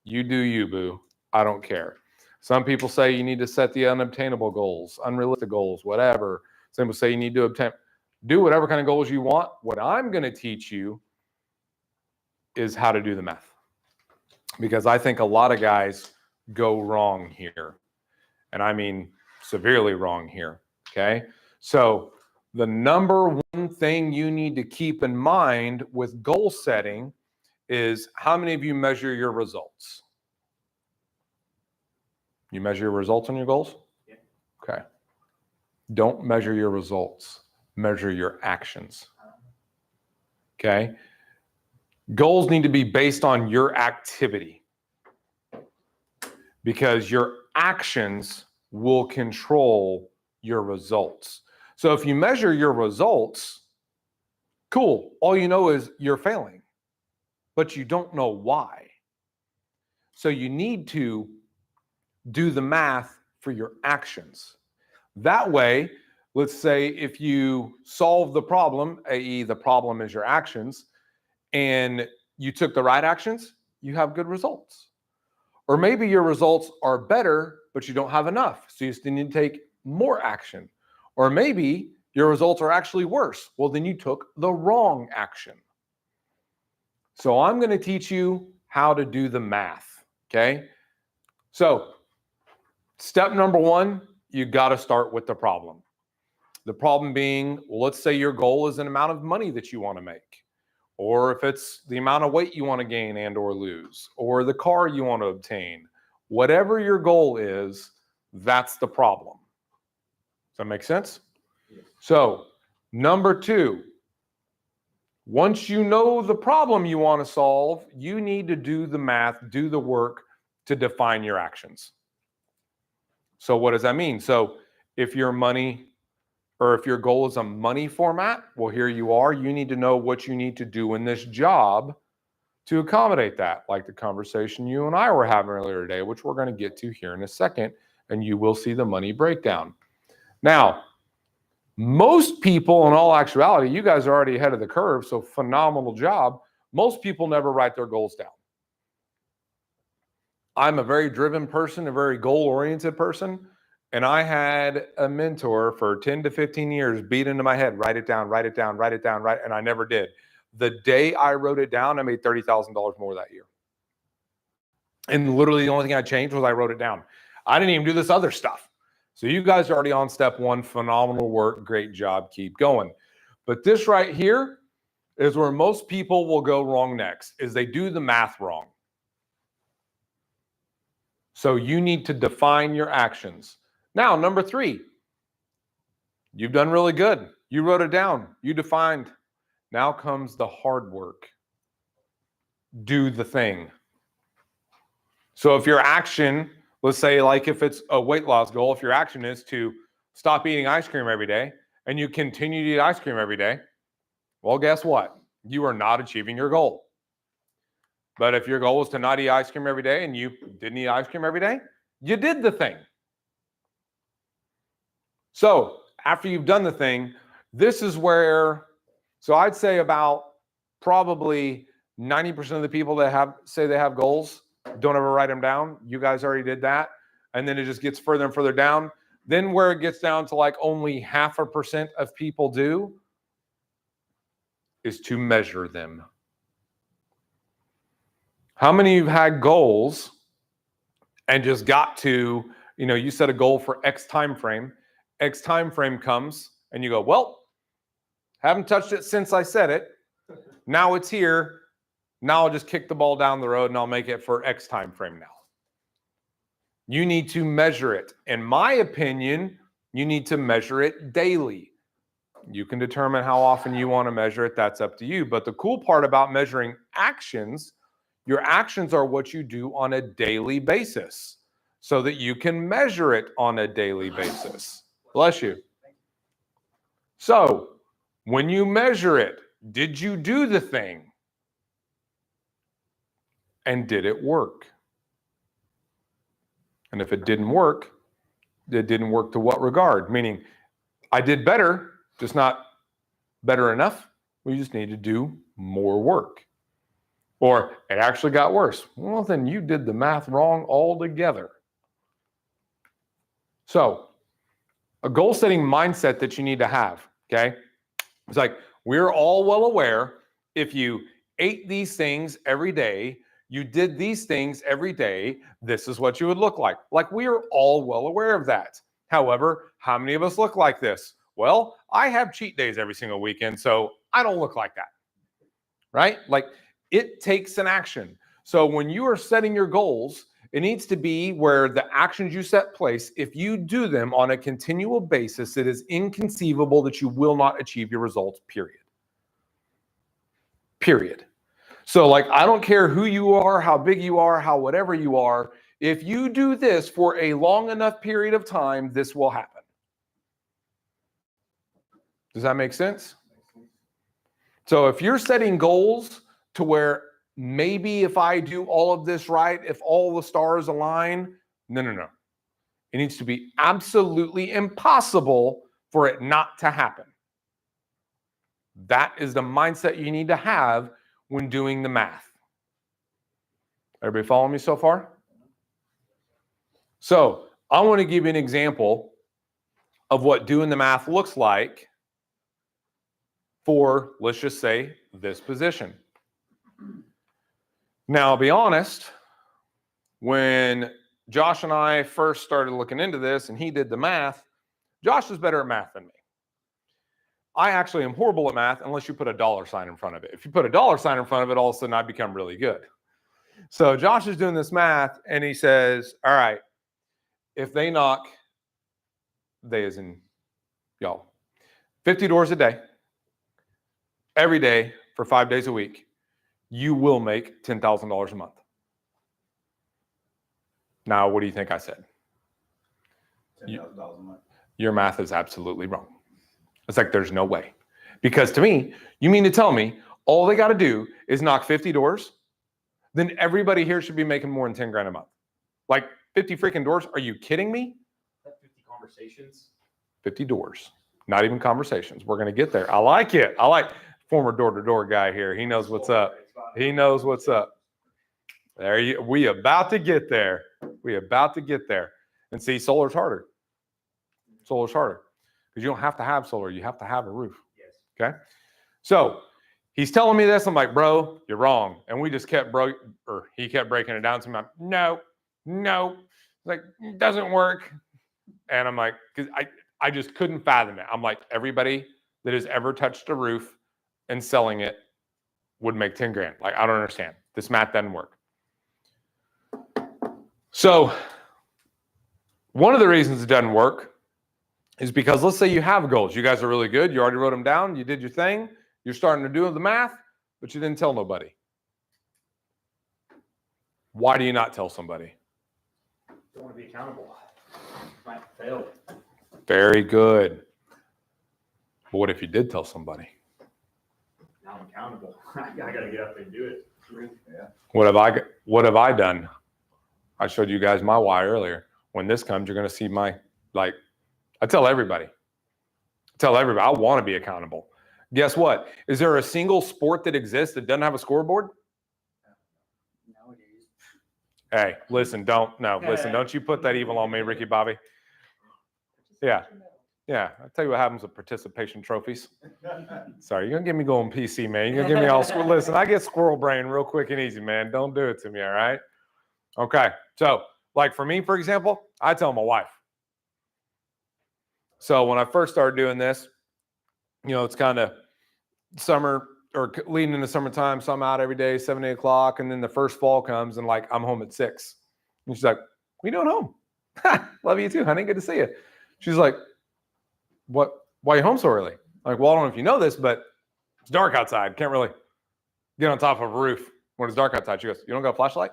You do you, boo. I don't care. Some people say you need to set the unobtainable goals, unrealistic goals, whatever. Some people say you need to do whatever kind of goals you want. What I'm going to teach you is how to do the math. Because I think a lot of guys go wrong here. And I mean severely wrong here, okay? So the number one thing you need to keep in mind with goal setting is how many of you measure your results? You measure your results on your goals? Yeah. Okay. Don't measure your results. Measure your actions. Okay? Goals need to be based on your activity because your actions will control your results. So if you measure your results, cool. All you know is you're failing, but you don't know why. So you need to do the math for your actions. That way, let's say if you solve the problem, i.e. the problem is your actions, and you took the right actions, you have good results. Or maybe your results are better, but you don't have enough. So you still need to take more action. Or maybe your results are actually worse. Well, then you took the wrong action. So I'm going to teach you how to do the math, okay? So step number one, you got to start with the problem. The problem being, well, let's say your goal is an amount of money that you want to make, or if it's the amount of weight you want to gain and or lose, or the car you want to obtain. Whatever your goal is, that's the problem. Does that make sense? Yes. So, number two, once you know the problem you want to solve, you need to do the math, do the work to define your actions. So what does that mean? So if your money or if your goal is a money format, well, here you are. You need to know what you need to do in this job to accommodate that, like the conversation you and I were having earlier today, which we're going to get to here in a second, and you will see the money breakdown. Now, most people, in all actuality, you guys are already ahead of the curve, so phenomenal job. Most people never write their goals down. I'm a very driven person, a very goal-oriented person, and I had a mentor for 10 to 15 years beat into my head, write it down, write it down, write it down, and I never did. The day I wrote it down, I made $30,000 more that year. And literally the only thing I changed was I wrote it down. I didn't even do this other stuff. So you guys are already on step one. Phenomenal work. Great job. Keep going. But this right here is where most people will go wrong next, is they do the math wrong. So you need to define your actions. Now, number three, you've done really good. You wrote it down. You defined. Now comes the hard work. Do the thing. So if your action, let's say like if it's a weight loss goal, if your action is to stop eating ice cream every day and you continue to eat ice cream every day, well, guess what? You are not achieving your goal. But if your goal was to not eat ice cream every day and you didn't eat ice cream every day, you did the thing. So after you've done the thing, this is where, so I'd say about probably 90% of the people that say they have goals don't ever write them down. You guys already did that. And then it just gets further and further down. Then where it gets down to like only 0.5% of people do is to measure them. How many of you had goals and just got to, you set a goal for X time frame. X time frame comes and you go, well, haven't touched it since I said it. Now it's here. Now I'll just kick the ball down the road and I'll make it for X time frame now. You need to measure it. In my opinion, you need to measure it daily. You can determine how often you want to measure it. That's up to you. But the cool part about measuring actions, your actions are what you do on a daily basis so that you can measure it on a daily basis. Bless you. So when you measure it, did you do the thing? And did it work? And if it didn't work to what regard? Meaning, I did better, just not better enough. We just need to do more work. Or it actually got worse. Well, then you did the math wrong altogether. So a goal setting mindset that you need to have, okay? It's like, we're all well aware if you ate these things every day, you did these things every day, this is what you would look like. Like, we are all well aware of that. However, how many of us look like this? Well, I have cheat days every single weekend, so I don't look like that, right? Like, it takes an action. So when you are setting your goals, it needs to be where the actions you set place, if you do them on a continual basis, it is inconceivable that you will not achieve your results, period. Period. So, like, I don't care who you are, how big you are, how whatever you are, if you do this for a long enough period of time, this will happen. Does that make sense? So if you're setting goals to where maybe if I do all of this right, if all the stars align, no. It needs to be absolutely impossible for it not to happen. That is the mindset you need to have when doing the math. Everybody follow me so far? So I want to give you an example of what doing the math looks like for, let's just say, this position. Now, I'll be honest, when Josh and I first started looking into this and he did the math, Josh is better at math than me. I actually am horrible at math unless you put a dollar sign in front of it. If you put a dollar sign in front of it, all of a sudden I become really good. So Josh is doing this math and he says, all right, if they knock, they as in y'all, 50 doors a day, every day for 5 days a week, you will make $10,000 a month. Now, what do you think I said? $10,000 a month. Your math is absolutely wrong. It's like, there's no way. Because to me, you mean to tell me all they got to do is knock 50 doors? Then everybody here should be making more than 10 grand a month. Like 50 freaking doors? Are you kidding me? 50 conversations. 50 doors. Not even conversations. We're going to get there. I like it. I like former door-to-door guy here. He knows what's up. He knows what's up. We about to get there. We about to get there. And see, solar's harder. Solar's harder. Because you don't have to have solar. You have to have a roof. Yes. Okay? So he's telling me this. I'm like, bro, you're wrong. And we just kept he kept breaking it down to me. No. Like, it doesn't work. And I'm like, because I just couldn't fathom it. I'm like, everybody that has ever touched a roof and selling it would make 10 grand. Like, I don't understand. This math doesn't work. So one of the reasons it doesn't work is because, let's say you have goals. You guys are really good. You already wrote them down. You did your thing. You're starting to do the math, but you didn't tell nobody. Why do you not tell somebody? Don't want to be accountable. Might fail. Very good. But what if you did tell somebody? Now I'm accountable. I got to get up there and do it. Yeah. What have I done? I showed you guys my why earlier. When this comes, you're going to see I tell everybody. I want to be accountable. Guess what? Is there a single sport that exists that doesn't have a scoreboard? Nowadays. Hey, listen, don't you put that evil on me, Ricky Bobby. Yeah. I'll tell you what happens with participation trophies. Sorry, you're going to get me going PC, man. You're going to get me all squirrel. Listen, I get squirrel brain real quick and easy, man. Don't do it to me, all right? Okay. So, like for me, for example, I tell my wife. So when I first started doing this, it's kind of summer or leading into summertime. So I'm out every day, 7, 8 o'clock. And then the first fall comes and I'm home at 6. And she's like, what are you doing home? Love you too, honey. Good to see you. She's like, what? Why are you home so early? I'm like, well, I don't know if you know this, but it's dark outside. Can't really get on top of a roof when it's dark outside. She goes, you don't got a flashlight?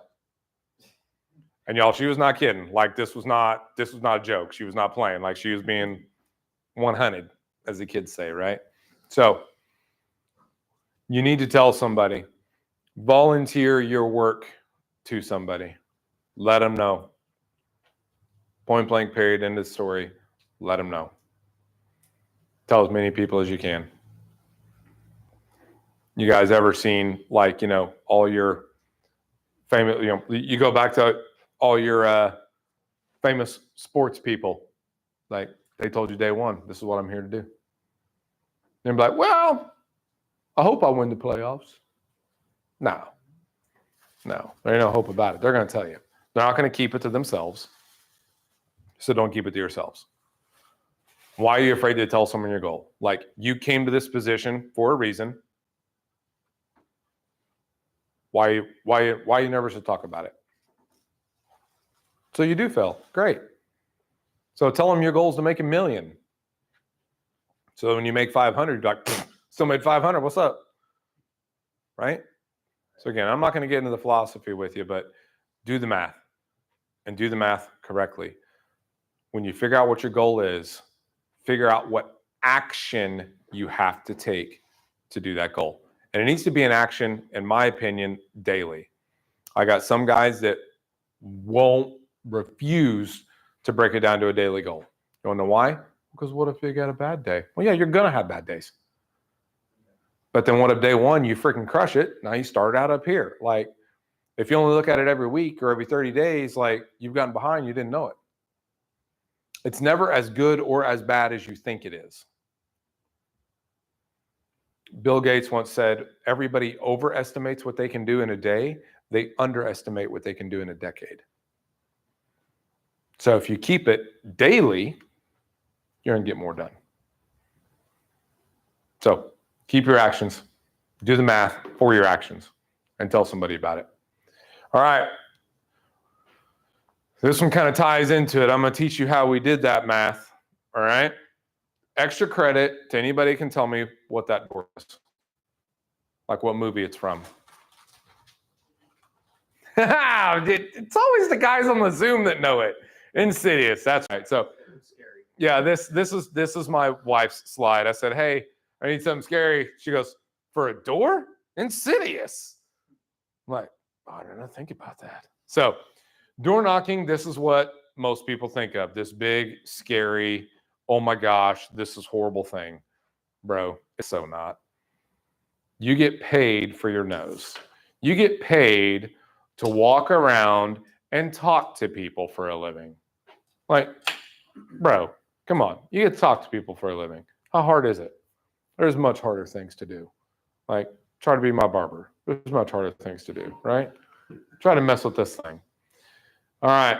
And y'all, she was not kidding. Like, this was not a joke. She was not playing. Like, she was being 100, as the kids say, right? So you need to tell somebody. Volunteer your work to somebody. Let them know. Point blank, period, end of the story. Let them know. Tell as many people as you can. You guys ever seen, like, all your famous, you go back to all your famous sports people, like they told you day one, this is what I'm here to do. They'd be like, well, I hope I win the playoffs. No, there ain't no hope about it. They're going to tell you. They're not going to keep it to themselves. So don't keep it to yourselves. Why are you afraid to tell someone your goal? Like, you came to this position for a reason. Why you nervous to talk about it? So you do fail. Great. So tell them your goal is to make $1 million. So when you make 500, you're like, still made 500. What's up? Right? So again, I'm not going to get into the philosophy with you, but do the math and do the math correctly. When you figure out what your goal is, figure out what action you have to take to do that goal. And it needs to be an action, in my opinion, daily. I got some guys that won't refuse to break it down to a daily goal. You want to know why? Because what if you got a bad day? Well, yeah, you're going to have bad days. But then what if day one, you freaking crush it? Now you start out up here. Like, if you only look at it every week or every 30 days, like, you've gotten behind, you didn't know it. It's never as good or as bad as you think it is. Bill Gates once said, everybody overestimates what they can do in a day. They underestimate what they can do in a decade. So if you keep it daily, you're going to get more done. So keep your actions, do the math for your actions, and tell somebody about it. All right. This one kind of ties into it. I'm going to teach you how we did that math. All right. Extra credit to anybody who can tell me what that door is. Like what movie it's from. It's always the guys on the Zoom that know it. Insidious. That's right. So yeah, this is my wife's slide. I said, hey, I need something scary. She goes, for a door? Insidious. I'm like, oh, I didn't think about that. So door knocking, this is what most people think of. This big, scary, oh my gosh, this is horrible thing. Bro, it's so not. You get paid for your nose. You get paid to walk around and talk to people for a living. Like, bro, come on. You get to talk to people for a living. How hard is it? There's much harder things to do. Like, try to be my barber. There's much harder things to do, right? Try to mess with this thing. All right.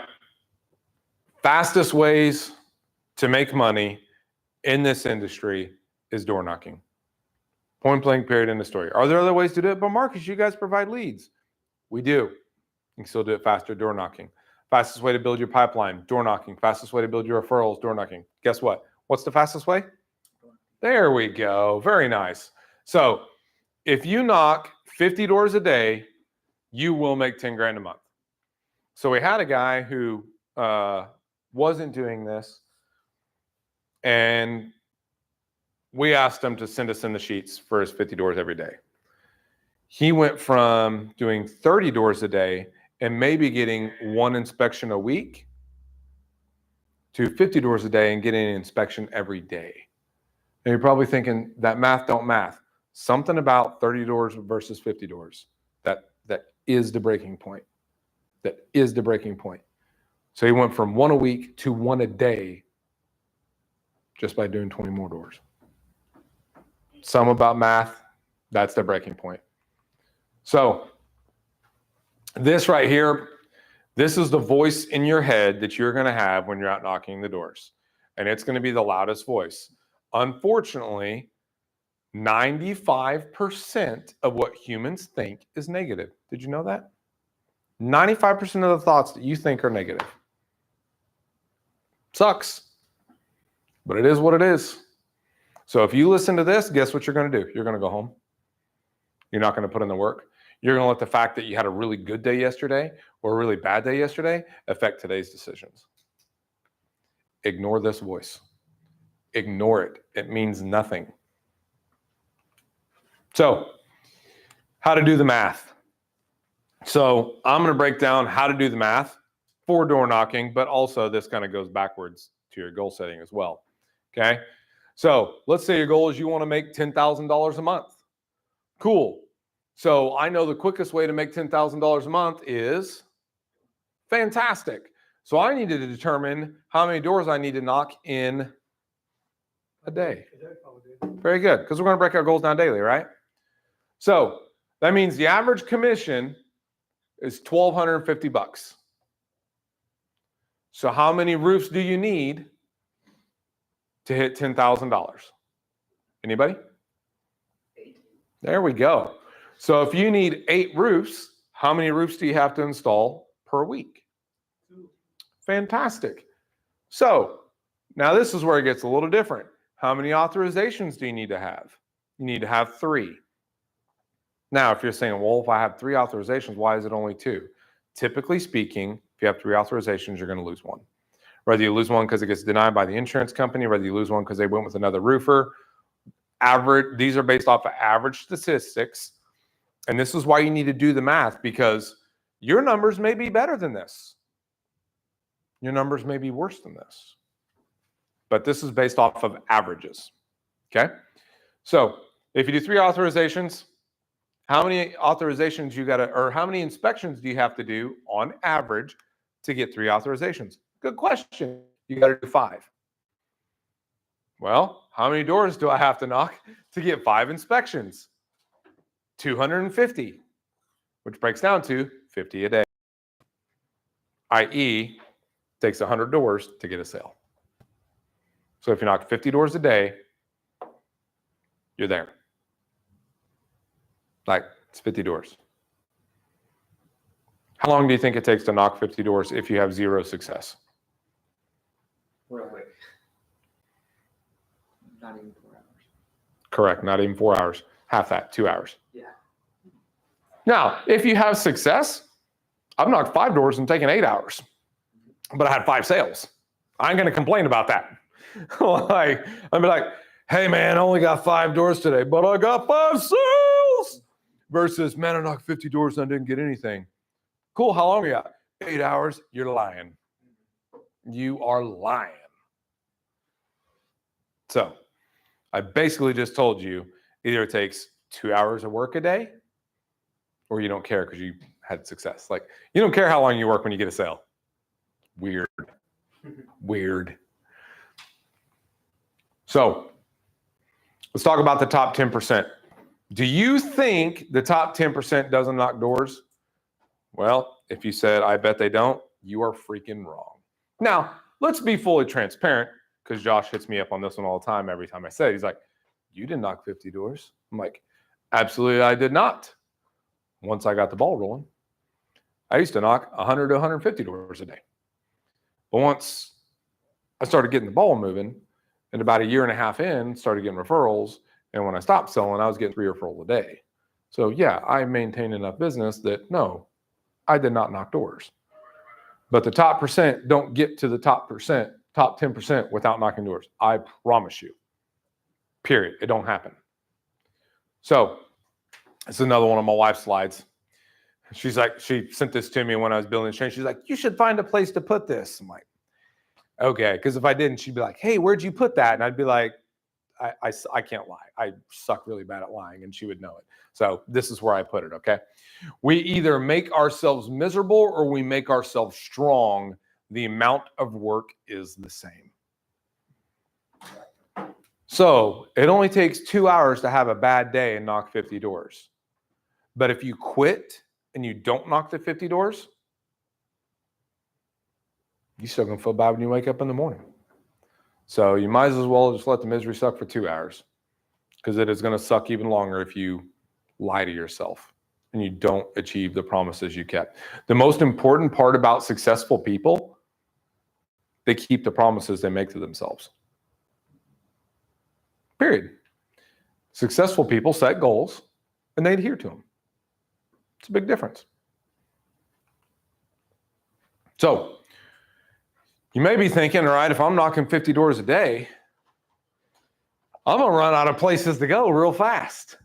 Fastest ways to make money in this industry is door knocking. Point blank, period, in the story. Are there other ways to do it? But Marcus, you guys provide leads. We do. You can still do it faster, door knocking. Fastest way to build your pipeline, door knocking. Fastest way to build your referrals, door knocking. Guess what? What's the fastest way? There we go. Very nice. So if you knock 50 doors a day, you will make 10 grand a month. So we had a guy who wasn't doing this, and we asked him to send us in the sheets for his 50 doors every day. He went from doing 30 doors a day and maybe getting one inspection a week to 50 doors a day and getting an inspection every day. And you're probably thinking that math don't math. Something about 30 doors versus 50 doors. That is the breaking point. That is the breaking point. So he went from one a week to one a day just by doing 20 more doors. Some about math, that's the breaking point. So this right here, this is the voice in your head that you're going to have when you're out knocking the doors. And it's going to be the loudest voice. Unfortunately, 95% of what humans think is negative. Did you know that? 95% of the thoughts that you think are negative. Sucks. But it is what it is. So if you listen to this, guess what you're going to do? You're going to go home. You're not going to put in the work. You're going to let the fact that you had a really good day yesterday or a really bad day yesterday affect today's decisions. Ignore this voice. Ignore it. It means nothing. So, how to do the math. So, I'm going to break down how to do the math for door knocking, but also this kind of goes backwards to your goal setting as well. Okay? So, let's say your goal is you want to make $10,000 a month. Cool. So I know the quickest way to make $10,000 a month is fantastic. So I needed to determine how many doors I need to knock in a day. Very good, because we're going to break our goals down daily, right? So that means the average commission is $1,250. So how many roofs do you need to hit $10,000? Anybody? 8. There we go. So if you need 8 roofs, how many roofs do you have to install per week? 2. Fantastic. So now this is where it gets a little different. How many authorizations do you need to have? You need to have 3. Now, if you're saying, well, if I have 3 authorizations, why is it only 2? Typically speaking, if you have 3 authorizations, you're going to lose one. Whether you lose one because it gets denied by the insurance company, whether you lose one because they went with another roofer. These are based off of average statistics. And this is why you need to do the math, because your numbers may be better than this. Your numbers may be worse than this. But this is based off of averages. Okay? So if you do 3 authorizations, how many authorizations you got to, or how many inspections do you have to do on average to get 3 authorizations? Good question. You got to do 5. Well, how many doors do I have to knock to get 5 inspections? 250, which breaks down to 50 a day. i.e., takes 100 doors to get a sale. So if you knock 50 doors a day, you're there. Like, it's 50 doors. How long do you think it takes to knock 50 doors if you have 0 success? Real quick. Not even 4 hours. Correct, not even 4 hours. Half that, 2 hours. Yeah. Now, if you have success, I've knocked 5 doors and taken 8 hours, but I had 5 sales. I ain't going to complain about that. Like, I'd be like, hey man, I only got 5 doors today, but I got 5 sales. Versus, man, I knocked 50 doors and I didn't get anything. Cool, how long you got? 8 hours. You're lying. You are lying. So I basically just told you either it takes 2 hours of work a day or you don't care because you had success. Like, you don't care how long you work when you get a sale. Weird. Weird. So let's talk about the top 10%. Do you think the top 10% doesn't knock doors? Well, if you said, I bet they don't, you are freaking wrong. Now, let's be fully transparent, because Josh hits me up on this one all the time every time I say it. He's like, you didn't knock 50 doors. I'm like, absolutely I did not. Once I got the ball rolling, I used to knock 100 to 150 doors a day. But once I started getting the ball moving, and about a year and a half in, started getting referrals. And when I stopped selling, I was getting 3 referrals a day. So yeah, I maintained enough business that no, I did not knock doors. But the top percent don't get to the top 10% without knocking doors. I promise you. Period. It don't happen. So it's another one of my wife's slides. She's like, she sent this to me when I was building the chain. She's like, you should find a place to put this. I'm like, okay. Because if I didn't, she'd be like, hey, where'd you put that? And I'd be like, I can't lie. I suck really bad at lying, and she would know it. So this is where I put it, okay? We either make ourselves miserable or we make ourselves strong. The amount of work is the same. So it only takes 2 hours to have a bad day and knock 50 doors. But if you quit and you don't knock the 50 doors, you're still going to feel bad when you wake up in the morning. So you might as well just let the misery suck for 2 hours, because it is going to suck even longer if you lie to yourself and you don't achieve the promises you kept. The most important part about successful people, they keep the promises they make to themselves. Period. Successful people set goals and they adhere to them. It's a big difference. So you may be thinking, all right, if I'm knocking 50 doors a day, I'm going to run out of places to go real fast.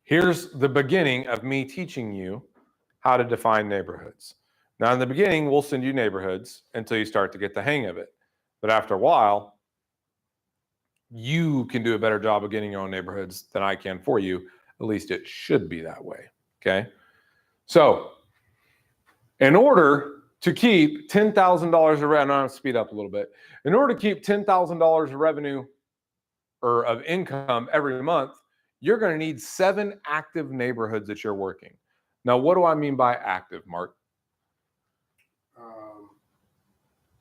Here's the beginning of me teaching you how to define neighborhoods. Now, in the beginning, we'll send you neighborhoods until you start to get the hang of it. But after a while, you can do a better job of getting your own neighborhoods than I can for you. At least it should be that way. Okay. So in order to keep $10,000 of revenue, I'm going to speed up a little bit. In order to keep $10,000 of revenue or of income every month, you're going to need 7 active neighborhoods that you're working. Now, what do I mean by active, Mark?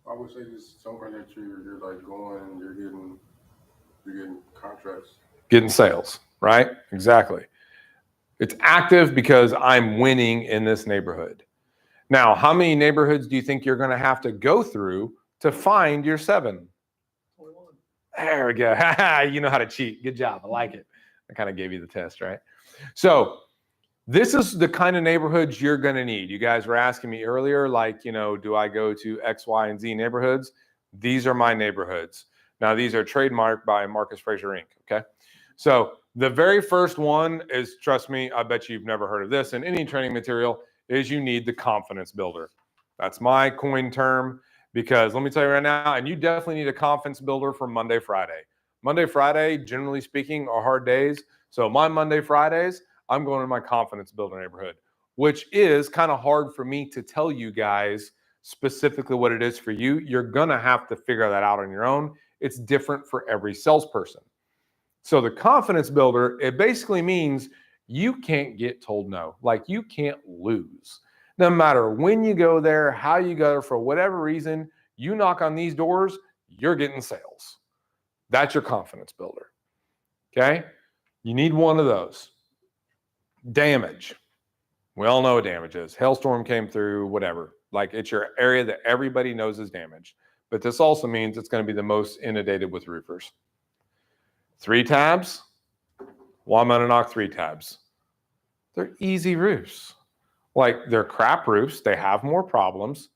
I would say just somewhere that you're like going, you're getting contracts. Getting sales, right? Exactly. It's active because I'm winning in this neighborhood. Now, how many neighborhoods do you think you're going to have to go through to find your 7? 21. There we go. You know how to cheat. Good job. I like it. I kind of gave you the test, right? So this is the kind of neighborhoods you're going to need. You guys were asking me earlier, like, do I go to X, Y, and Z neighborhoods? These are my neighborhoods. Now, these are trademarked by Marcus Frazier Inc. Okay. So the very first one is, trust me, I bet you've never heard of this in any training material, is you need the confidence builder. That's my coin term, because let me tell you right now, and you definitely need a confidence builder for Monday, Friday. Monday, Friday, generally speaking, are hard days. So my Monday, Fridays, I'm going to my confidence builder neighborhood, which is kind of hard for me to tell you guys specifically what it is for you. You're going to have to figure that out on your own. It's different for every salesperson. So the confidence builder, it basically means you can't get told no. Like, you can't lose. No matter when you go there, how you go there, for whatever reason, you knock on these doors, you're getting sales. That's your confidence builder. Okay? You need one of those. Damage. We all know what damage is. Hailstorm came through, whatever. Like, it's your area that everybody knows is damaged. But this also means it's going to be the most inundated with roofers. 3 tabs. Well, I'm going to knock 3 tabs. They're easy roofs. Like, they're crap roofs. They have more problems.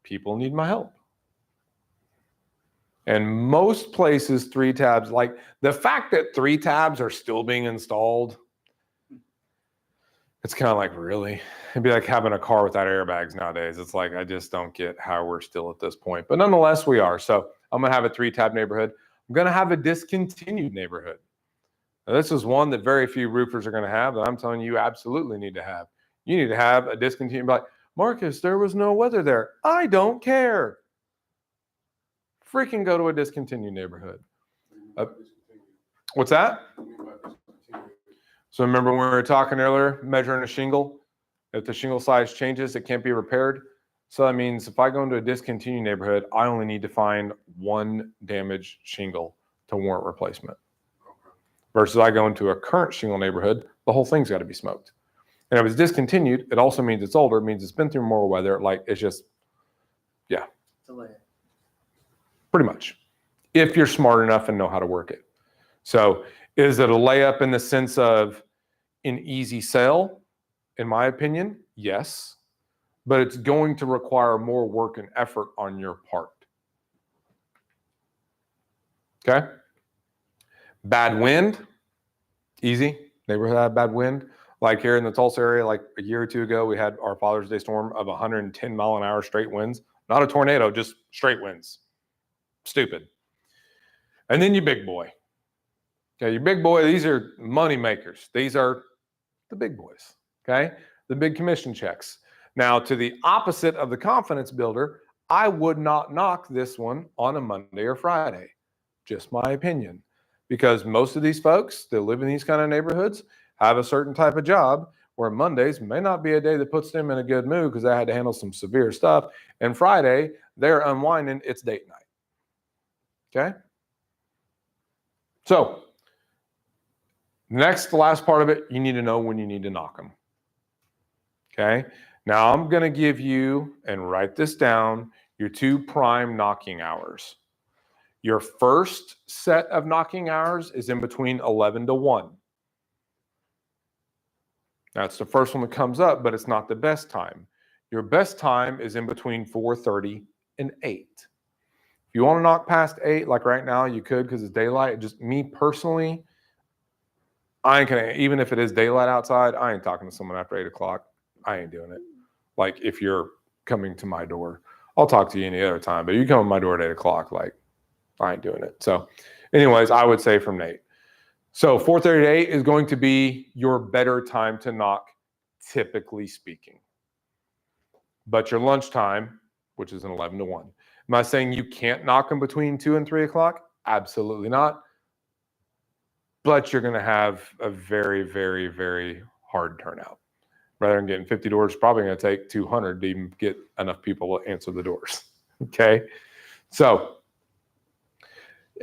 People need my help. And most places, 3 tabs, like the fact that 3 tabs are still being installed, it's kind of like, really? It'd be like having a car without airbags nowadays. It's like, I just don't get how we're still at this point. But nonetheless, we are. So I'm going to have a 3-tab neighborhood. I'm going to have a discontinued neighborhood. Now, this is one that very few roofers are going to have, that I'm telling you absolutely need to have. You need to have a discontinued. Like, Marcus, there was no weather there. I don't care. Freaking go to a discontinued neighborhood. What's that? So remember when we were talking earlier, measuring a shingle? If the shingle size changes, it can't be repaired. So that means if I go into a discontinued neighborhood, I only need to find 1 damaged shingle to warrant replacement. Versus I go into a current shingle neighborhood, the whole thing's got to be smoked. And if it's discontinued, it also means it's older. It means it's been through more weather. Like, it's just, yeah. Delay. Pretty much. If you're smart enough and know how to work it. So is it a layup in the sense of an easy sale? In my opinion, yes. But it's going to require more work and effort on your part. Okay? Bad wind, easy. Neighborhood had bad wind. Like here in the Tulsa area, like a year or 2 ago, we had our Father's Day storm of 110 mile an hour straight winds. Not a tornado, just straight winds. Stupid. And then your big boy. Okay, your big boy, these are money makers. These are the big boys. Okay, the big commission checks. Now, to the opposite of the confidence builder, I would not knock this one on a Monday or Friday. Just my opinion. Because most of these folks that live in these kind of neighborhoods have a certain type of job where Mondays may not be a day that puts them in a good mood because they had to handle some severe stuff. And Friday, they're unwinding, it's date night. Okay? So, next, the last part of it, you need to know when you need to knock them. Okay? Now, I'm going to give you, and write this down, your 2 prime knocking hours. Your first set of knocking hours is in between 11 to 1. That's the first one that comes up, but it's not the best time. Your best time is in between 4:30 and 8. If you want to knock past 8, like right now, you could because it's daylight. Just me personally, I ain't gonna, even if it is daylight outside, I ain't talking to someone after 8 o'clock. I ain't doing it. Like, if you're coming to my door, I'll talk to you any other time, but you come to my door at 8 o'clock, like, I ain't doing it. So Anyways, I would say from Nate. So 4:30 to 8 is going to be your better time to knock, typically speaking. But your lunchtime, which is an 11 to 1. Am I saying you can't knock them between 2 and 3 o'clock? Absolutely not. But you're going to have a very, very, very hard turnout. Rather than getting 50 doors, it's probably going to take 200 to even get enough people to answer the doors. Okay. So,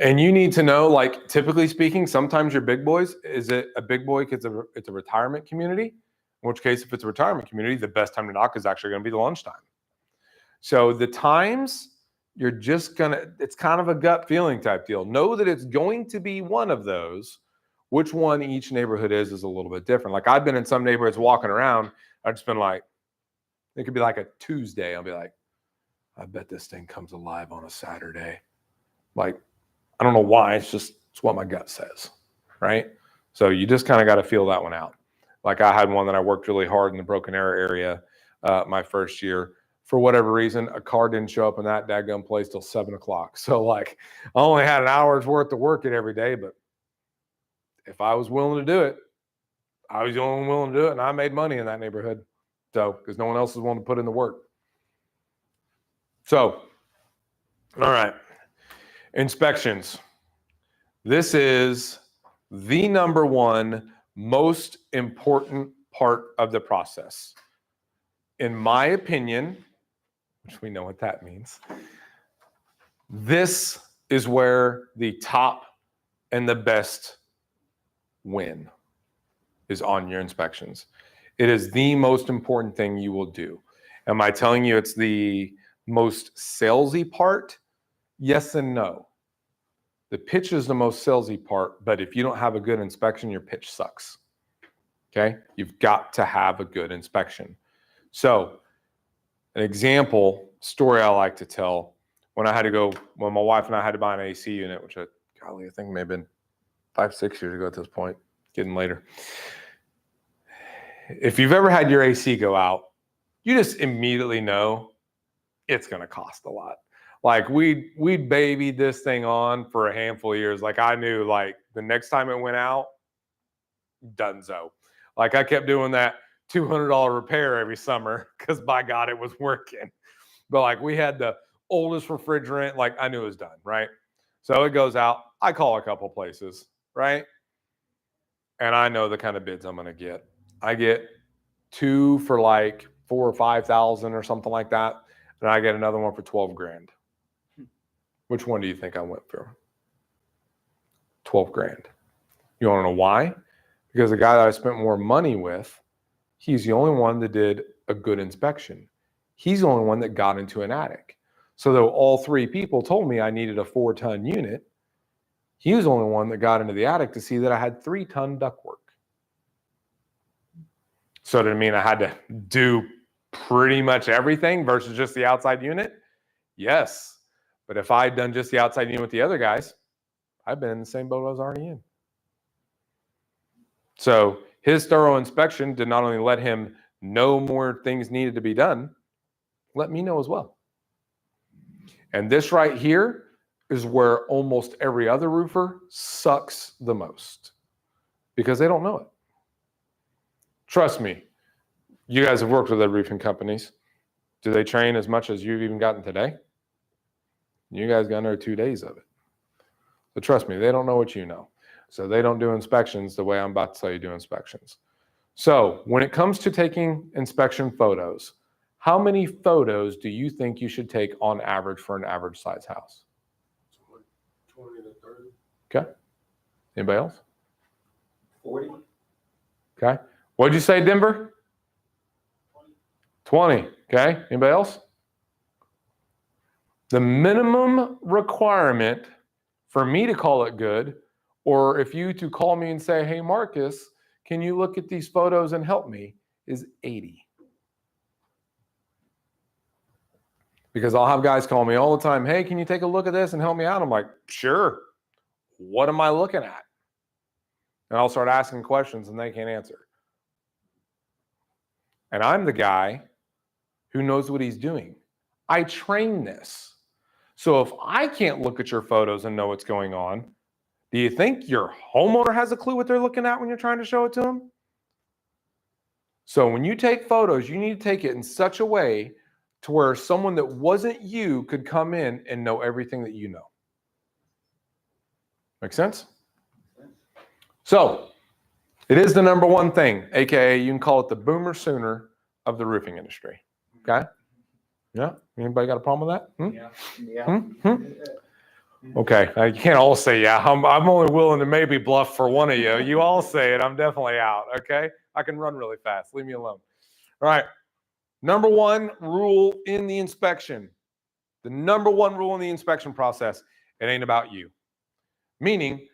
and you need to know, like, typically speaking, sometimes your big boys, is it a big boy because it's a retirement community? In which case, if it's a retirement community, the best time to knock is actually going to be the lunchtime. So the times, you're just going to, it's kind of a gut feeling type deal. Know that it's going to be one of those. Which one each neighborhood is a little bit different. Like I've been in some neighborhoods walking around, I've just been like, it could be like a Tuesday. I'll be like, I bet this thing comes alive on a Saturday. Like, I don't know why. It's what my gut says, right? So you just kind of got to feel that one out. Like I had one that I worked really hard in the Broken Arrow area my first year. For whatever reason, a car didn't show up in that daggum place till 7 o'clock. So like I only had an hour's worth of work it every day, but if I was willing to do it, I was the only one willing to do it, and I made money in that neighborhood. So because no one else was willing to put in the work. So, all right. Inspections. This is the number one most important part of the process. In my opinion, which we know what that means, this is where the top and the best win is on your inspections. It is the most important thing you will do. Am I telling you it's the most salesy part? Yes and no. The pitch is the most salesy part, but if you don't have a good inspection, your pitch sucks. Okay? You've got to have a good inspection. So, an example story I like to tell, when my wife and I had to buy an AC unit, which I think may have been 5-6 years ago at this point, getting later. If you've ever had your AC go out, you just immediately know it's going to cost a lot. Like we babied this thing on for a handful of years. Like I knew, like the next time it went out, donezo. Like I kept doing that $200 repair every summer because by God it was working. But like we had the oldest refrigerant, like I knew it was done, right? So it goes out. I call a couple places, right? And I know the kind of bids I'm going to get. I get 2 for like 4,000 or 5,000 or something like that, and I get another one for 12 grand. Which one do you think I went for? 12 grand. You want to know why? Because the guy that I spent more money with, he's the only one that did a good inspection. He's the only one that got into an attic. So though all 3 people told me I needed a 4-ton unit, he was the only one that got into the attic to see that I had 3-ton ductwork. So did it mean I had to do pretty much everything versus just the outside unit? Yes. But if I'd done just the outside unit with the other guys, I've been in the same boat I was already in. So his thorough inspection did not only let him know more things needed to be done, let me know as well. And this right here is where almost every other roofer sucks the most because they don't know it. Trust me, you guys have worked with other roofing companies. Do they train as much as you've even gotten today? You guys got another 2 days of it. But trust me, they don't know what you know. So they don't do inspections the way I'm about to tell you do inspections. So when it comes to taking inspection photos, how many photos do you think you should take on average for an average size house? 20 to 30. Okay. Anybody else? 40. Okay. What'd you say, Denver? 20. Okay. Anybody else? The minimum requirement for me to call it good, or if you to call me and say, hey, Marcus, can you look at these photos and help me, is 80. Because I'll have guys call me all the time, hey, can you take a look at this and help me out? I'm like, sure. What am I looking at? And I'll start asking questions and they can't answer. And I'm the guy who knows what he's doing. I train this. So if I can't look at your photos and know what's going on, Do you think your homeowner has a clue what they're looking at when you're trying to show it to them? So when you take photos, you need to take it in such a way to where someone that wasn't you could come in and know everything that you know. Make sense? So it is the number one thing, aka you can call it the boomer sooner of the roofing industry. Okay? Yeah? Anybody got a problem with that? Yeah. Okay, you can't all say yeah. I'm only willing to maybe bluff for one of you. You all say it, I'm definitely out. Okay, I can run really fast. Leave me alone. All right. Number one rule in the inspection. The number one rule in the inspection process: it ain't about you. Meaning,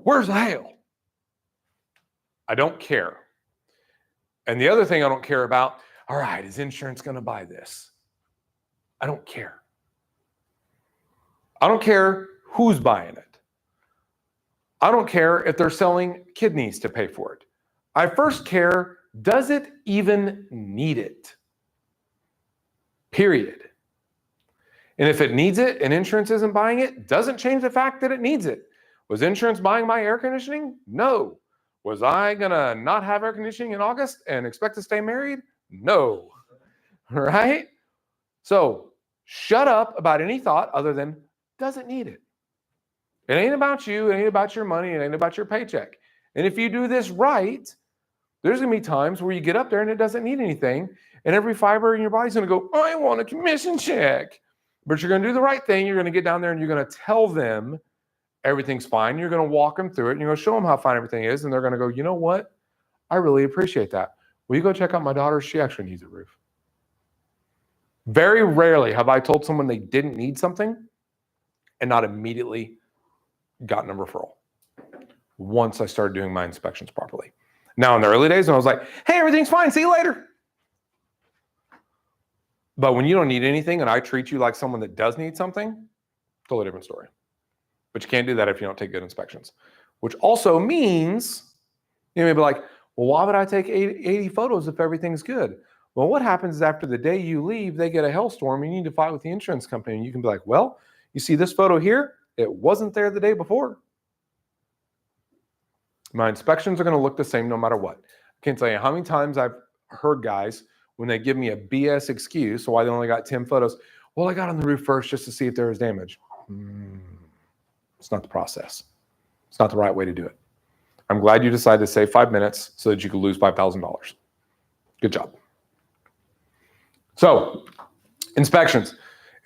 where's the hail? I don't care. And the other thing I don't care about: all right, is insurance going to buy this? I don't care. I don't care who's buying it. I don't care if they're selling kidneys to pay for it. I first care, does it even need it? Period. And if it needs it and insurance isn't buying it, doesn't change the fact that it needs it. Was insurance buying my air conditioning? No. Was I going to not have air conditioning in August and expect to stay married? No. Right? So shut up about any thought other than, does it need it? It ain't about you. It ain't about your money. It ain't about your paycheck. And if you do this right, there's going to be times where you get up there and it doesn't need anything. And every fiber in your body's going to go, I want a commission check. But you're going to do the right thing. You're going to get down there and you're going to tell them everything's fine. You're going to walk them through it. And you're going to show them how fine everything is. And they're going to go, you know what? I really appreciate that. Will you go check out my daughter? She actually needs a roof. Very rarely have I told someone they didn't need something and not immediately gotten a referral once I started doing my inspections properly. Now, in the early days, when I was like, hey, everything's fine, see you later. But when you don't need anything and I treat you like someone that does need something, totally different story. But you can't do that if you don't take good inspections, which also means you may be like, well, why would I take 80 photos if everything's good? Well, what happens is after the day you leave, they get a hailstorm, and you need to fight with the insurance company. And you can be like, well, you see this photo here? It wasn't there the day before. My inspections are going to look the same no matter what. I can't tell you how many times I've heard guys, when they give me a BS excuse why they only got 10 photos, well, I got on the roof first just to see if there was damage. It's not the process. It's not the right way to do it. I'm glad you decided to save 5 minutes so that you could lose $5,000. Good job. So, inspections.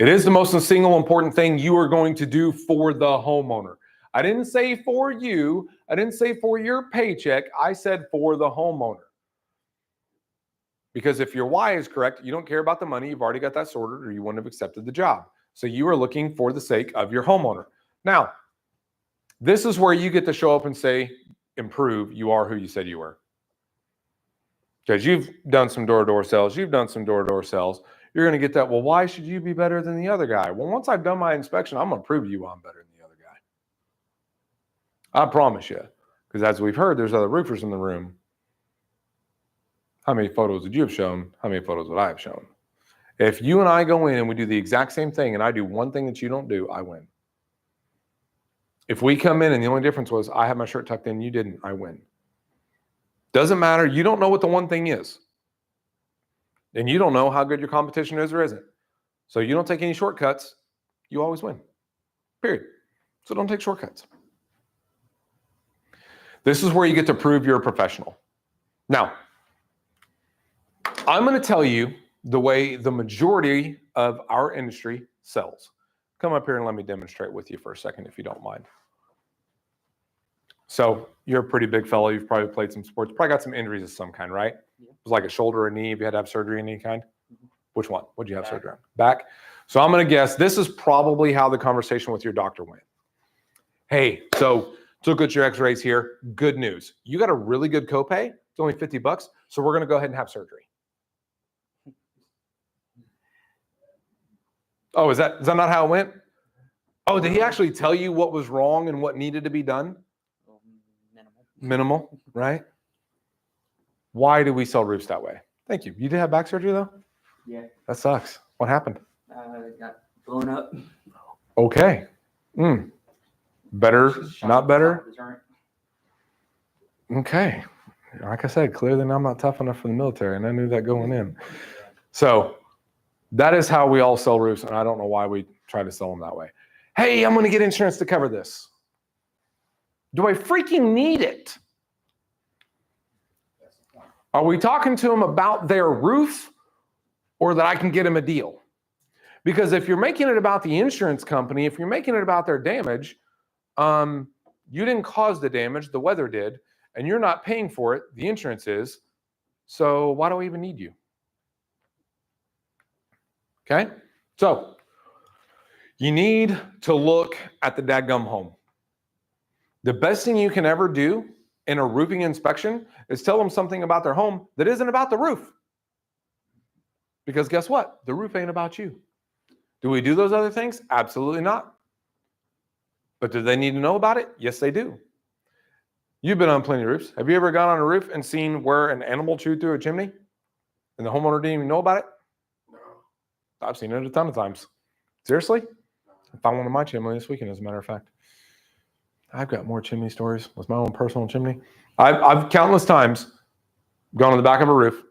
It is the most single important thing you are going to do for the homeowner. I didn't say for you. I didn't say for your paycheck. I said for the homeowner. Because if your why is correct, you don't care about the money. You've already got that sorted or you wouldn't have accepted the job. So you are looking for the sake of your homeowner. Now, this is where you get to show up and say, improve, you are who you said you were. Because you've done some door-to-door sales. You've done some door-to-door sales. You're going to get that, well, why should you be better than the other guy? Well, once I've done my inspection, I'm going to prove to you why I'm better than the other guy. I promise you. Because as we've heard, there's other roofers in the room. How many photos would you have shown? How many photos would I have shown? If you and I go in and we do the exact same thing and I do one thing that you don't do, I win. If we come in and the only difference was I had my shirt tucked in, you didn't, I win. Doesn't matter. You don't know what the one thing is. And you don't know how good your competition is or isn't. So you don't take any shortcuts. You always win. Period. So don't take shortcuts. This is where you get to prove you're a professional. Now, I'm going to tell you the way the majority of our industry sells. Come up here and let me demonstrate with you for a second, if you don't mind. So you're a pretty big fellow. You've probably played some sports. Probably got some injuries of some kind, right? Yeah. It was like a shoulder or knee. If you had to have surgery of any kind. Mm-hmm. Which one? What'd you have surgery on? Back. So I'm going to guess this is probably how the conversation with your doctor went. Hey, so took at your x-rays here. Good news. You got a really good copay. It's only $50. So we're going to go ahead and have surgery. Oh, is that not how it went? Oh, did he actually tell you what was wrong and what needed to be done? Minimal, right? Why do we sell roofs that way? Thank you. You did have back surgery though? Yeah. That sucks. What happened? Got blown up. Okay. Better, Shot not at the better? top of the turret. Okay. Like I said, clearly I'm not tough enough for the military, and I knew that going in. So that is how we all sell roofs, and I don't know why we try to sell them that way. Hey, I'm going to get insurance to cover this. Do I freaking need it? That's the point. Are we talking to them about their roof or that I can get them a deal? Because if you're making it about the insurance company, if you're making it about their damage, you didn't cause the damage, the weather did, and you're not paying for it, the insurance is. So why do I even need you? Okay? So you need to look at the dadgum home. The best thing you can ever do in a roofing inspection is tell them something about their home that isn't about the roof. Because guess what? The roof ain't about you. Do we do those other things? Absolutely not. But do they need to know about it? Yes, they do. You've been on plenty of roofs. Have you ever gone on a roof and seen where an animal chewed through a chimney and the homeowner didn't even know about it? No. I've seen it a ton of times. Seriously? I found one on my chimney this weekend, as a matter of fact. I've got more chimney stories with my own personal chimney. I've countless times gone on the back of a roof,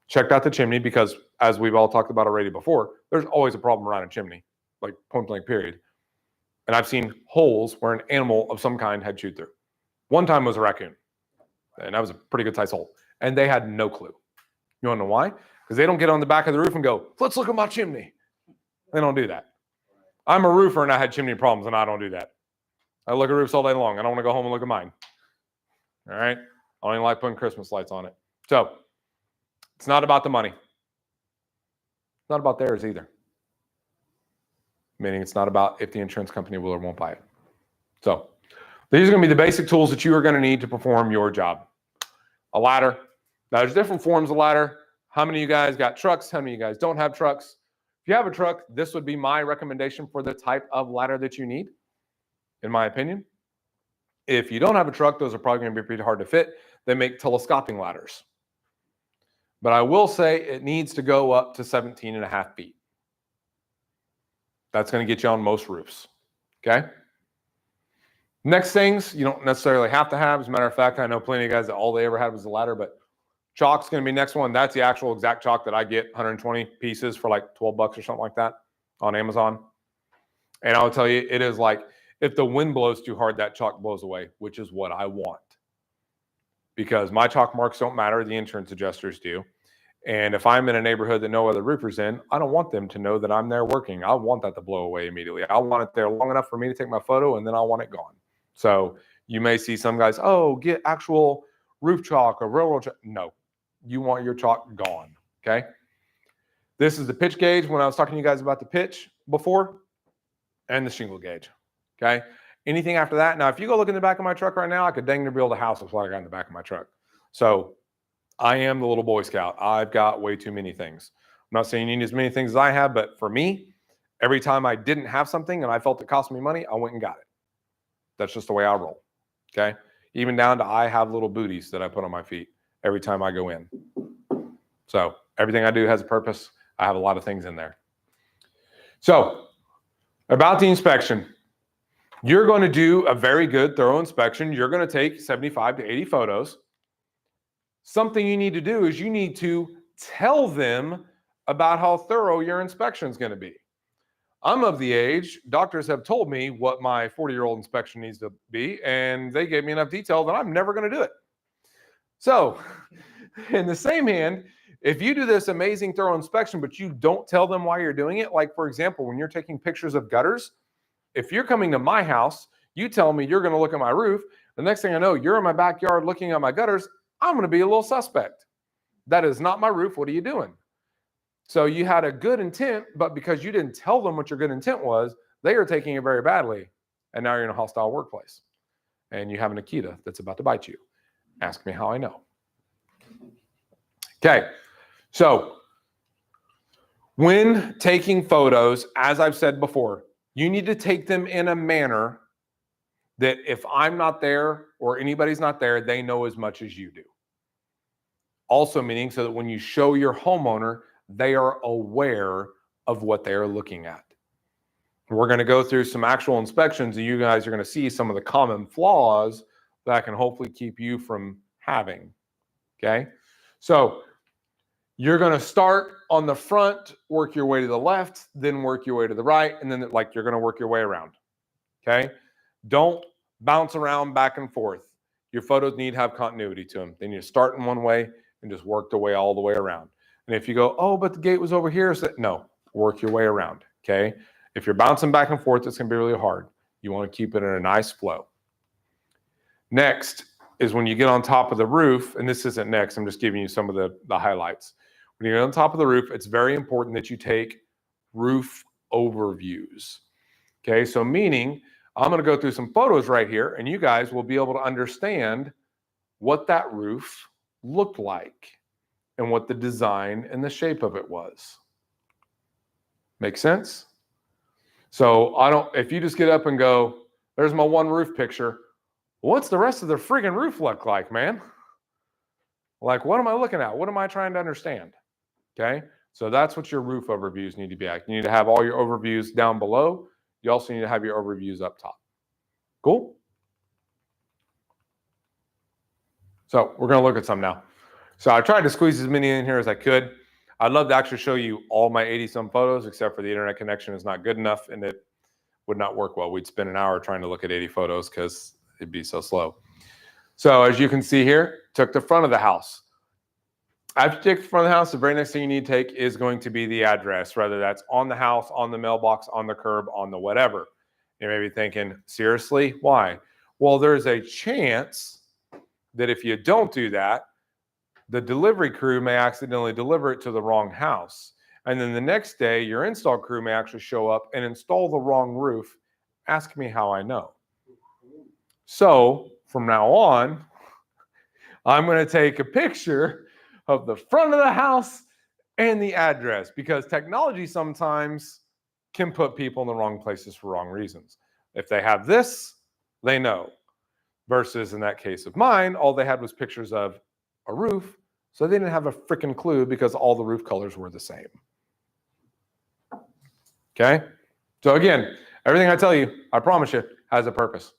checked out the chimney, because as we've all talked about already before, there's always a problem around a chimney, like point blank period. And I've seen holes where an animal of some kind had chewed through. One time was a raccoon, and that was a pretty good sized hole. And they had no clue. You want to know why? Because they don't get on the back of the roof and go, let's look at my chimney. They don't do that. I'm a roofer and I had chimney problems, and I don't do that. I look at roofs all day long. I don't want to go home and look at mine. All right? I don't even like putting Christmas lights on it. So it's not about the money. It's not about theirs either. Meaning it's not about if the insurance company will or won't buy it. So these are going to be the basic tools that you are going to need to perform your job. A ladder. Now, there's different forms of ladder. How many of you guys got trucks? How many of you guys don't have trucks? If you have a truck, this would be my recommendation for the type of ladder that you need, in my opinion. If you don't have a truck, those are probably going to be pretty hard to fit. They make telescoping ladders. But I will say it needs to go up to 17.5 feet. That's going to get you on most roofs. Okay? Next things you don't necessarily have to have. As a matter of fact, I know plenty of guys that all they ever had was a ladder, but chalk's going to be next one. That's the actual exact chalk that I get, 120 pieces for like $12 or something like that on Amazon. And I'll tell you, it is like, if the wind blows too hard, that chalk blows away, which is what I want. Because my chalk marks don't matter, the insurance adjusters do. And if I'm in a neighborhood that no other roofers in, I don't want them to know that I'm there working. I want that to blow away immediately. I want it there long enough for me to take my photo, and then I want it gone. So you may see some guys, oh, get actual roof chalk or railroad chalk. No, you want your chalk gone, okay? This is the pitch gauge when I was talking to you guys about the pitch before, and the shingle gauge, okay? Anything after that, now if you go look in the back of my truck right now, I could dang near build a house with what I got in the back of my truck. So I am the little Boy Scout. I've got way too many things. I'm not saying you need as many things as I have, but for me, every time I didn't have something and I felt it cost me money, I went and got it. That's just the way I roll, okay? Even down to I have little booties that I put on my feet every time I go in. So everything I do has a purpose. I have a lot of things in there. So about the inspection, you're going to do a very good, thorough inspection. You're going to take 75 to 80 photos. Something you need to do is you need to tell them about how thorough your inspection is going to be. I'm of the age, doctors have told me what my 40-year-old inspection needs to be, and they gave me enough detail that I'm never going to do it. So, in the same hand, if you do this amazing thorough inspection, but you don't tell them why you're doing it, like, for example, when you're taking pictures of gutters, if you're coming to my house, you tell me you're going to look at my roof, the next thing I know, you're in my backyard looking at my gutters, I'm going to be a little suspect. That is not my roof. What are you doing? So you had a good intent, but because you didn't tell them what your good intent was, they are taking it very badly. And now you're in a hostile workplace. And you have an Akita that's about to bite you. Ask me how I know. Okay. So when taking photos, as I've said before, you need to take them in a manner that if I'm not there or anybody's not there, they know as much as you do. Also meaning so that when you show your homeowner, they are aware of what they are looking at. We're going to go through some actual inspections, and you guys are going to see some of the common flaws that can hopefully keep you from having. Okay? So you're going to start on the front, work your way to the left, then work your way to the right, and then like you're going to work your way around. Okay? Don't bounce around back and forth. Your photos need to have continuity to them. They need to start in one way and just work their way all the way around. And if you go, oh, but the gate was over here, so no, work your way around. Okay? If you're bouncing back and forth, it's going to be really hard. You want to keep it in a nice flow. Next is when you get on top of the roof, and this isn't next, I'm just giving you some of the highlights. When you're on top of the roof, it's very important that you take roof overviews. Okay, so meaning I'm going to go through some photos right here, and you guys will be able to understand what that roof looked like and what the design and the shape of it was. Make sense? So if you just get up and go, there's my one roof picture. What's the rest of the friggin' roof look like, man? Like, what am I looking at? What am I trying to understand? Okay. So that's what your roof overviews need to be at. You need to have all your overviews down below. You also need to have your overviews up top. Cool? So we're going to look at some now. So I tried to squeeze as many in here as I could. I'd love to actually show you all my 80-some photos, except for the internet connection is not good enough, and it would not work well. We'd spend an hour trying to look at 80 photos because it'd be so slow. So as you can see here, took the front of the house. After you take the front of the house, the very next thing you need to take is going to be the address, whether that's on the house, on the mailbox, on the curb, on the whatever. You may be thinking, seriously, why? Well, there's a chance that if you don't do that, the delivery crew may accidentally deliver it to the wrong house. And then the next day, your install crew may actually show up and install the wrong roof. Ask me how I know. So from now on, I'm going to take a picture of the front of the house and the address, because technology sometimes can put people in the wrong places for wrong reasons. If they have this, they know. Versus in that case of mine, all they had was pictures of a roof, so they didn't have a freaking clue because all the roof colors were the same. Okay? So again, everything I tell you, I promise you, has a purpose.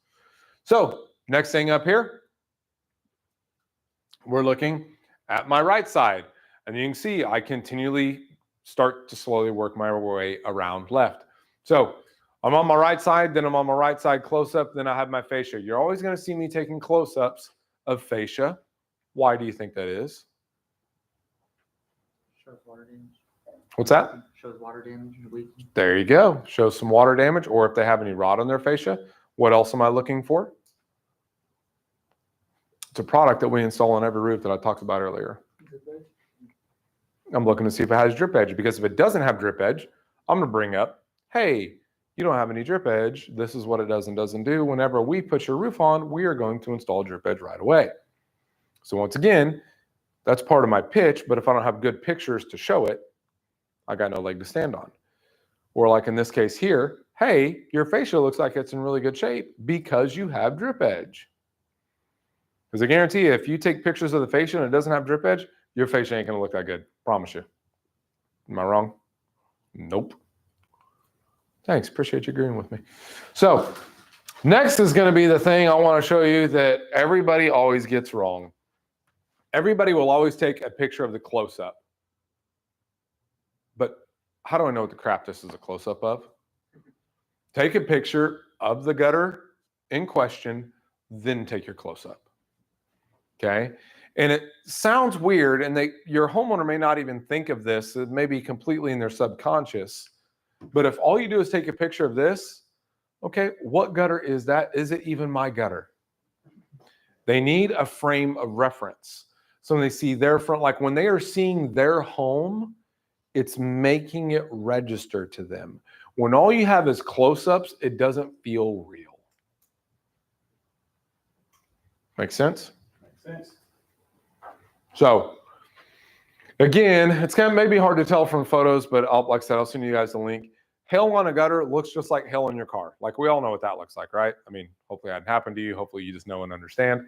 So next thing up here, we're looking at my right side. And you can see I continually start to slowly work my way around left. So I'm on my right side, then I'm on my right side close-up, then I have my fascia. You're always going to see me taking close-ups of fascia. Why do you think that is? Shows water damage. What's that? Shows water damage and leaking. There you go. Shows some water damage, or if they have any rot on their fascia. What else am I looking for? It's a product that we install on every roof that I talked about earlier. I'm looking to see if it has drip edge, because if it doesn't have drip edge, I'm going to bring up, hey, you don't have any drip edge. This is what it does and doesn't do. Whenever we put your roof on, we are going to install drip edge right away. So once again, that's part of my pitch, but if I don't have good pictures to show it, I got no leg to stand on. Or like in this case here, hey, your fascia looks like it's in really good shape because you have drip edge. Because I guarantee you, if you take pictures of the fascia and it doesn't have drip edge, your fascia ain't going to look that good. Promise you. Am I wrong? Nope. Thanks. Appreciate you agreeing with me. So next is going to be the thing I want to show you that everybody always gets wrong. Everybody will always take a picture of the close-up. But how do I know what the crap this is a close-up of? Take a picture of the gutter in question, then take your close-up. Okay? And it sounds weird, and your homeowner may not even think of this. It may be completely in their subconscious. But if all you do is take a picture of this, okay, what gutter is that? Is it even my gutter? They need a frame of reference. So when they see their front, like when they are seeing their home, it's making it register to them. When all you have is close-ups, it doesn't feel real. Make sense? Makes sense. So again, it's kind of maybe hard to tell from photos, but like I said, I'll send you guys the link. Hail on a gutter looks just like hail in your car. Like we all know what that looks like, right? I mean, hopefully that happened to you. Hopefully you just know and understand.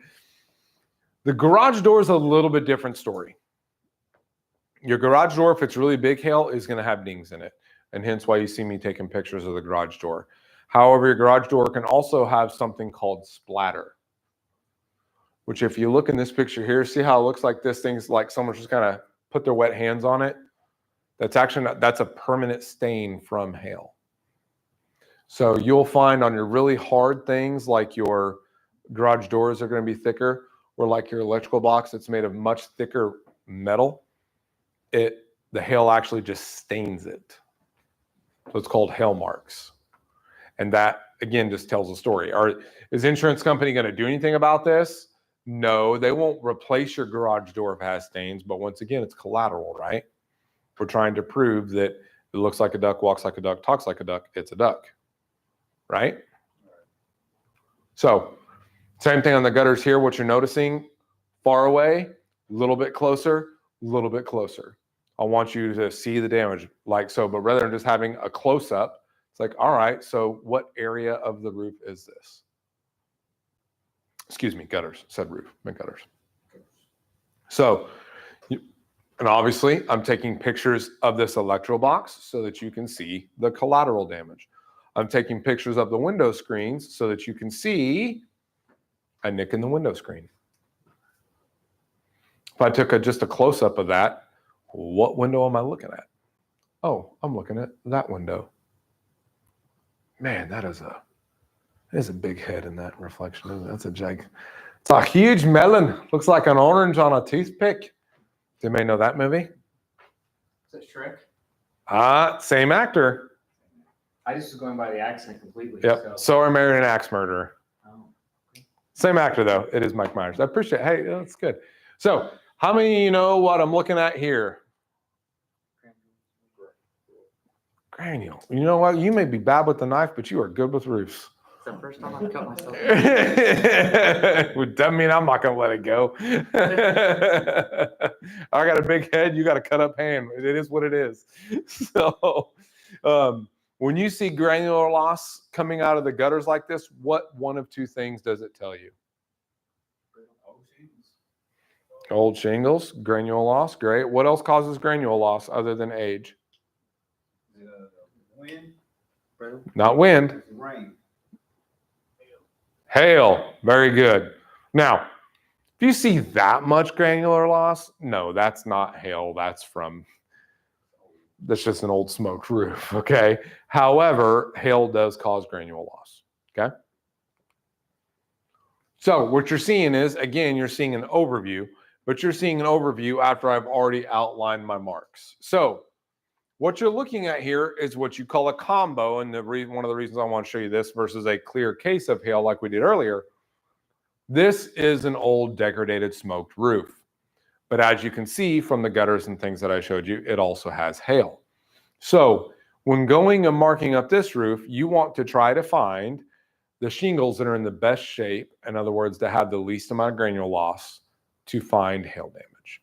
The garage door is a little bit different story. Your garage door, if it's really big hail, is going to have dings in it. And hence why you see me taking pictures of the garage door. However, your garage door can also have something called splatter, which if you look in this picture here, see how it looks like this thing's like someone just kind of put their wet hands on it? That's actually not, that's a permanent stain from hail. So you'll find on your really hard things, like your garage doors are going to be thicker, or like your electrical box that's made of much thicker metal, the hail actually just stains it. So it's called hail marks. And that, again, just tells a story. Is the insurance company going to do anything about this? No, they won't replace your garage door if it has stains, but once again, it's collateral, right? We're trying to prove that it looks like a duck, walks like a duck, talks like a duck, it's a duck, right? So same thing on the gutters here. What you're noticing, far away, a little bit closer, a little bit closer. I want you to see the damage like so, but rather than just having a close-up, it's like, all right, so what area of the roof is this? Excuse me, gutters, said roof, meant gutters. So, and obviously I'm taking pictures of this electro box so that you can see the collateral damage. I'm taking pictures of the window screens so that you can see a nick in the window screen. If I took just a close-up of that, what window am I looking at? Oh, I'm looking at that window. Man, that is a big head in that reflection, isn't it? That's it's a huge melon. Looks like an orange on a toothpick. You may know that movie. Is that Shrek? Same actor. I just was going by the accent completely. Yep. So are Married an Axe Murderer. Oh, okay. Same actor though. It is Mike Myers. I appreciate it. Hey, that's good. So how many of you know what I'm looking at here? Granule. You know what? You may be bad with the knife, but you are good with roofs. It's the first time I've cut myself. Would that mean I'm not going to let it go? I got a big head. You got a cut up hand. It is what it is. So when you see granular loss coming out of the gutters like this, what one of two things does it tell you? Old shingles, granule loss. Great. What else causes granule loss other than age? Wind. Not wind. Rain. Hail. Very good. Now, if you see that much granular loss, no, that's not hail. That's just an old smoked roof. Okay. However, hail does cause granule loss. Okay. So what you're seeing is, again, you're seeing an overview, but you're seeing an overview after I've already outlined my marks. So what you're looking at here is what you call a combo, and one of the reasons I want to show you this versus a clear case of hail like we did earlier. This is an old degraded smoked roof. But as you can see from the gutters and things that I showed you, it also has hail. So when going and marking up this roof, you want to try to find the shingles that are in the best shape, in other words, that have the least amount of granule loss, to find hail damage.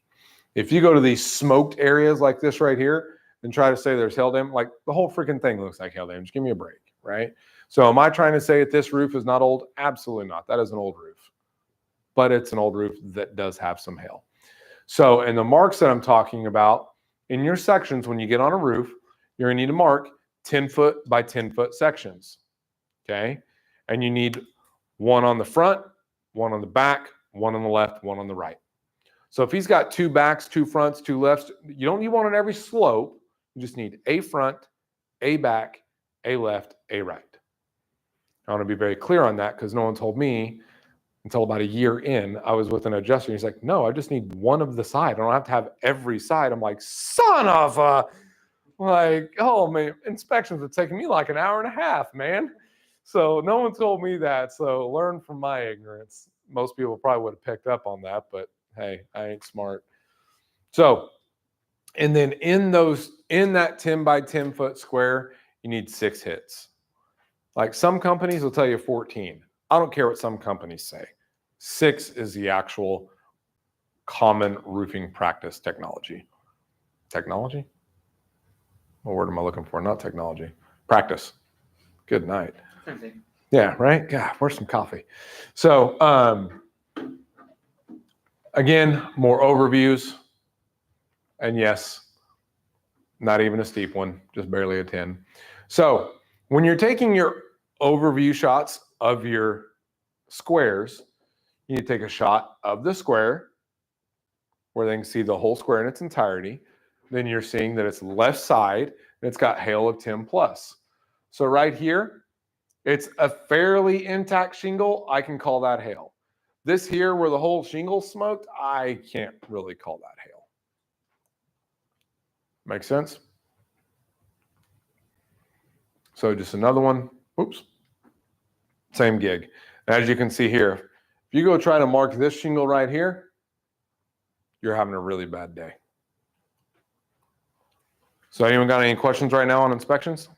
If you go to these smoked areas like this right here and try to say there's hail damage, like the whole freaking thing looks like hail damage. Give me a break, right? So am I trying to say that this roof is not old? Absolutely not. That is an old roof. But it's an old roof that does have some hail. So in the marks that I'm talking about, in your sections, when you get on a roof, you're going to need to mark 10-foot by 10-foot sections, okay? And you need one on the front, one on the back, one on the left, one on the right. So if he's got 2 backs, 2 fronts, 2 lefts, you don't need one on every slope. You just need a front, a back, a left, a right. I want to be very clear on that because no one told me until about a year in. I was with an adjuster. He's like, no, I just need one of the side. I don't have to have every side. I'm like, son of a, like, oh man, inspections would take me like an hour and a half, man. So no one told me that. So learn from my ignorance. Most people probably would have picked up on that, but hey, I ain't smart. So, and then in that 10 by 10 foot square, you need 6 hits. Like some companies will tell you 14. I don't care what some companies say. 6 is the actual common roofing practice technology. Technology? What word am I looking for? Not technology. Practice. Good night. Yeah, right? God, where's some coffee? So, again, more overviews. And yes, not even a steep one, just barely a 10. So when you're taking your overview shots of your squares, you need to take a shot of the square where they can see the whole square in its entirety. Then you're seeing that it's left side and it's got hail of 10 plus. So right here, it's a fairly intact shingle. I can call that hail. This here where the whole shingle smoked, I can't really call that hail. Make sense? So just another one. Oops. Same gig. As you can see here, if you go try to mark this shingle right here, you're having a really bad day. So anyone got any questions right now on inspections?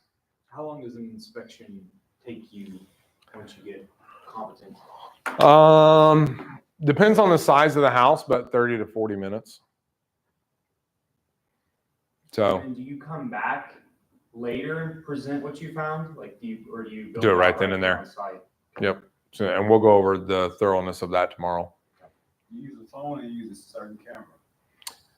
How long does an inspection take you once you get competent? Depends on the size of the house, but 30 to 40 minutes. So And do you come back later and present what you found? Like, do you do it right then and there. on site? Yep. So, and we'll go over the thoroughness of that tomorrow. You use a phone and you use a certain camera.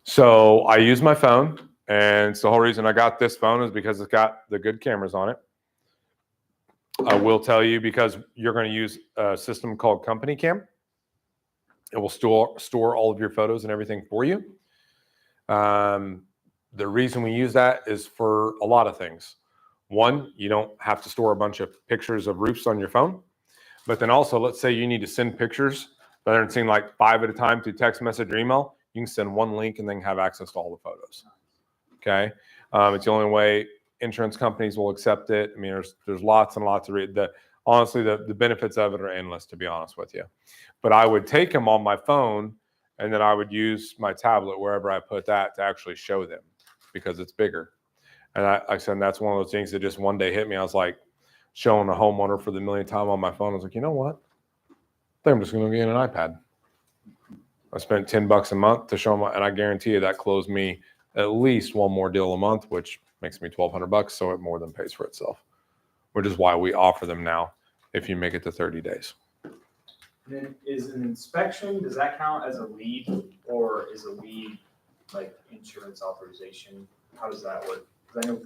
So I use my phone, and the whole reason I got this phone is because it's got the good cameras on it. I will tell you, because you're going to use a system called Company Cam. It will store all of your photos and everything for you. The reason we use that is for a lot of things. One, you don't have to store a bunch of pictures of roofs on your phone. But then also, let's say you need to send pictures rather than seeing like 5 at a time through text message or email. You can send one link and then have access to all the photos. Okay. It's the only way insurance companies will accept it. I mean, there's lots and lots of honestly, the benefits of it are endless, to be honest with you. But I would take them on my phone, and then I would use my tablet wherever I put that to actually show them, because it's bigger. And I said, that's one of those things that just one day hit me. I was like, showing a homeowner for the millionth time on my phone. I was like, you know what? I think I'm just going to get an iPad. I spent $10 a month to show them, and I guarantee you that closed me at least one more deal a month, which makes me $1,200. So it more than pays for itself, which is why we offer them now if you make it to 30 days. Then is an inspection, does that count as a lead, or is a lead like insurance authorization? How does that work? 'Cause I know.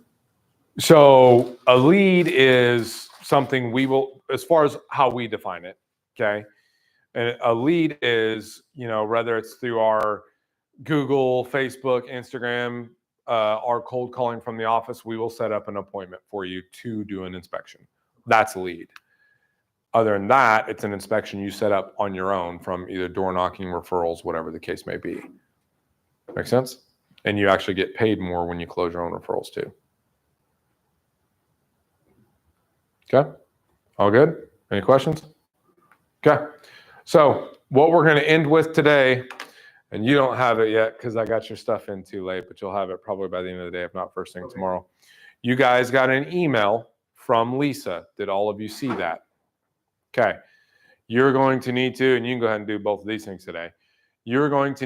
So a lead is something we will, as far as how we define it, okay? And a lead is, whether it's through our Google, Facebook, Instagram, our cold calling from the office, we will set up an appointment for you to do an inspection. That's a lead. Other than that, it's an inspection you set up on your own from either door knocking, referrals, whatever the case may be. Make sense? And you actually get paid more when you close your own referrals too. Okay. All good? Any questions? Okay. So what we're going to end with today, and you don't have it yet because I got your stuff in too late, but you'll have it probably by the end of the day, if not first thing tomorrow. You guys got an email from Lisa. Did all of you see that? Okay. You're going to need to, and you can go ahead and do both of these things today. You're going to need